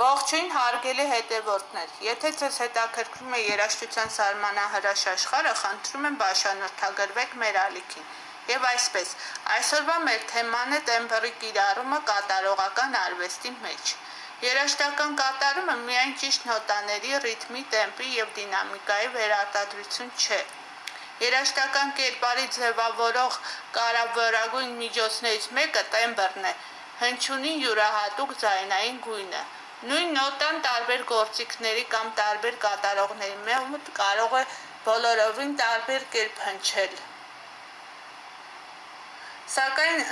Ողջույն հարգելի հետևորդներ, եթե ձեզ հետաքրքրում է երաժշտության սահմանահրաշ աշխարհը, խնդրում եմ բաժանորդագրվեք մեր ալիքին։ Եվ այսպես, այսօրվա մեր թեման է տեմբրի կիրառումը կատարողական արվեստի մեջ։ Երաժշտական կատարումը միայն ճիշտ նոտաների, ռիթմի, տեմպի և դինամիկայի վերարտադրություն չէ։ Երաժշտական կերպարի ձևավորող կարևորագույն միջոցներից մեկը տեմբրն է, հնչյունի յուրահատուկ ձայնային գույնը։ Նույն նոտան տարբեր գործիքների կամ տարբեր կատարողների մոտ կարող է բոլորովին տարբեր կերպ հնչել։ Սակայն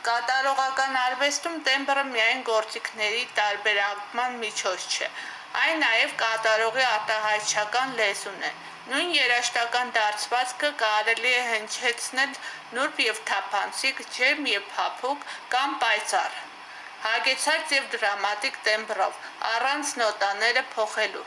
կատարողական արվեստում տեմբրը միայն գործիքների տարբերակման միջոց չէ, այն նաև կատարողի արտահայտչական լեզուն է։ Նույն երաժշտական դարձվածքը կարելի է հնչեցնել նուրբ և թափանցիկ, ջերմ և փափուկ կամ պայծառ, հագեցած և դրամատիկ տեմբրով, առանց նոտաները փոխելու։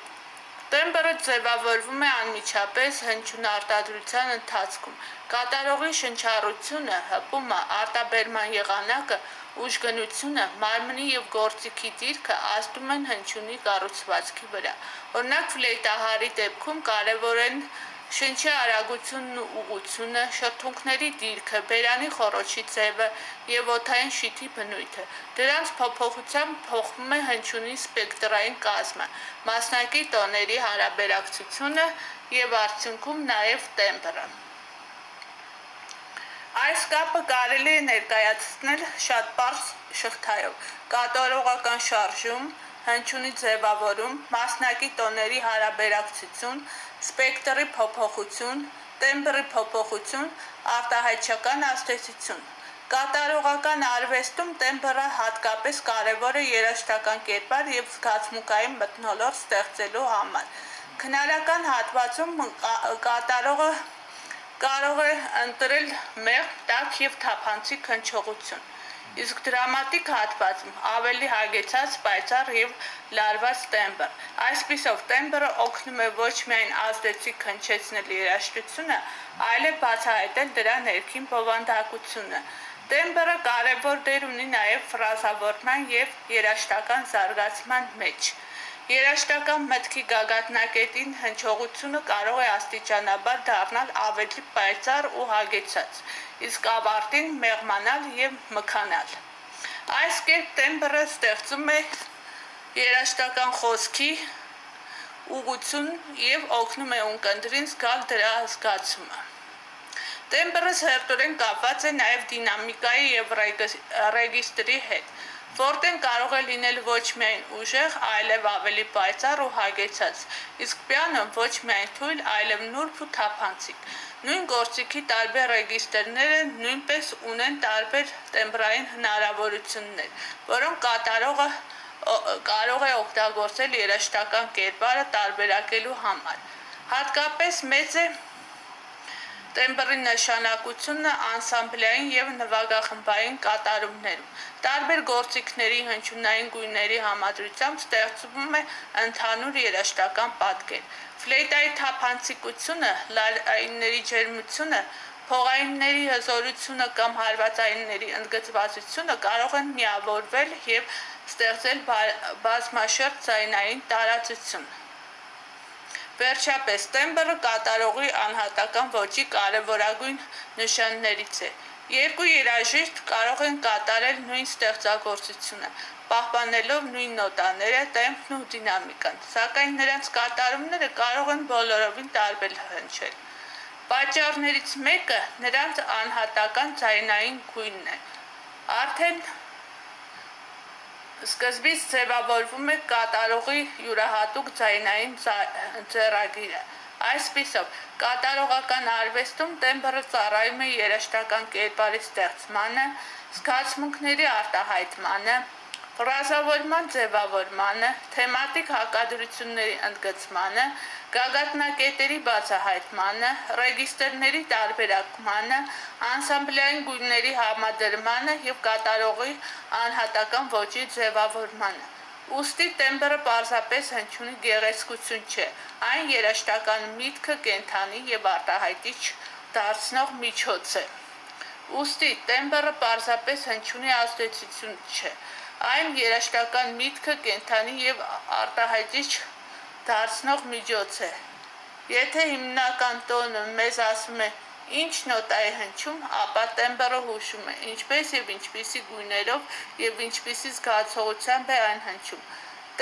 Տեմբրը ձևավորվում է անմիջապես հնչյունարտադրության ընթացքում։ Կատարողի շնչառությունը, հպումը, արտաբերման եղանակը, ուժգնությունը, մարմնի և գործիքի դիրքը ազդում են հնչյունի կառուցվածքի վրա։ Օրինակ, ֆլեյտահարի դեպքում կարևոր են շնչի արագությունն ու ուղղությունը, շրթունքների դիրքը, բերանի խոռոչի ձևը և օդային շիթի բնույթը։ Դրանց փոփոխությամբ փոխվում է հնչյունի սպեկտրային կազմը, մասնակի տոների հարաբերակցությունը և արդյունքում նաև տեմբրը։ Այս կապը կարելի է ներկայացնել շատ պարզ շղթայով՝ կատարողական շարժում, հնչյունի ձևավորում, մասնակի տոների հարաբերակցություն, սպեկտրի փոփոխություն, տեմբրի փոփոխություն, արտահայտչական ազդեցություն։ Կատարողական արվեստում տեմբրը հատկապես կարևոր է երաժշտական կերպար և զգացմունքային մթնոլորտ ստեղծելու համար։ Քնարական հատվածում կատարողը կարող է ընտրել մեղմ, տաք և թափանցիկ հնչողություն, իսկ դրամատիկ հատվածում ավելի հագեցած, պայծառ և լարված տեմբր։ Այսպիսով, տեմբրը օգնում է ոչ միայն ազդեցիկ հնչեցնել երաժշտությունը, այլև բացահայտել դրա ներքին բովանդակությունը։ Տեմբրը կարևոր դեր ունի նաև ֆրազավորման և երաժշտական զարգացման մեջ։ Երաժշտական մտքի գագաթնակետին հնչողությունը կարող է աստիճանաբար դառնալ ավելի պայծառ ու հագեցած, իսկ ավարտին մեղմանալ և մքանալ։ Այս կերպ տեմբրը ստեղծում է երաժշտական խոսքի ուղղություն և օգնում է ունկնդրին զգալ դրա զգացումը։ Տեմբրը սերտորեն կապված է նաև դինամիկայի և ռեգիստրի հետ։ Ֆորտեն կարող է լինել ոչ միայն ուժեղ, այլև ավելի պայծառ ու հագեցած, իսկ պիանոն ոչ միայն թույլ, այլև նուրբ ու թափանցիկ։ Նույն գործիքի տարբեր ռեգիստրները նույնպես ունեն տարբեր տեմբրային հնարավորություններ, որոնք կատարողը կարող է օգտագործել երաժշտական կերպարը տարբերակելու համար։ Հատկապես մեծ է տեմբրի նշանակությունը անսամբլային և նվագախմբային կատարումներում։ Տարբեր գործիքների հնչյունային գույների համադրությամբ ստեղծվում է ընդհանուր երաժշտական պատկեր։ Ֆլեյտայի թափանցիկությունը, լարինների ջերմությունը, փողայինների հզորությունը կամ հարվածայինների ընդգծվածությունը կարող են միավորվել և ստեղծել բազմաշերտ ձայնային տարածություն։ Վերջապես, տեմբրը կատարողի անհատական ոճի կարևորագույն նշաններից է։ Երկու երաժիշտ կարող են կատարել նույն ստեղծագործությունը, պահպանելով նույն նոտաները, տեմպն ու դինամիկան, սակայն նրանց կատարումները կարող են բոլորովին տարբեր հնչել։ Պատճառներից մեկը նրանց անհատական ձայնային գույնն է։ Արդեն սկզբից ձևավորվում է կատարողի յուրահատուկ ձայնային ձեռագիրը։ Այսպիսով, կատարողական արվեստում տեմբրը ծառայում է երաժշտական կերպարի ստեղծմանը, զգացմունքների արտահայտմանը, ֆրազավորման ձևավորմանը, թեմատիկ հակադրությունների ընդգծմանը, գագաթնակետերի բացահայտմանը, ռեգիստրների տարբերակմանը, անսամբլային գույների համադրմանը և կատարողի անհատական ոճի ձևավորմանը։ Ուստի տեմբրը պարզապես հնչյունի գեղեցկություն չէ, այն երաժշտական միտքը կենդանի և արտահայտիչ դարձնող միջոց է։ Ուստի տեմբրը պարզապես հնչյունի ազդեցություն չէ, Այն երաժշտական միտքը կենդանի և արտահայտիչ դարձնող միջոց է։ Եթե հիմնական տոնը մեզ ասում է ինչ նոտա է հնչում, ապա տեմբրը հուշում է, ինչպես և ինչպիսի գույներով և ինչպիսի զգացողությամբ է այն հնչում։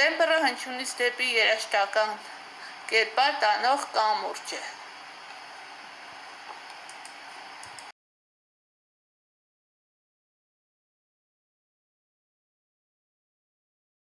Տեմբրը հնչյունից դեպի երաժշտական կերպար տանող կամուրջ է։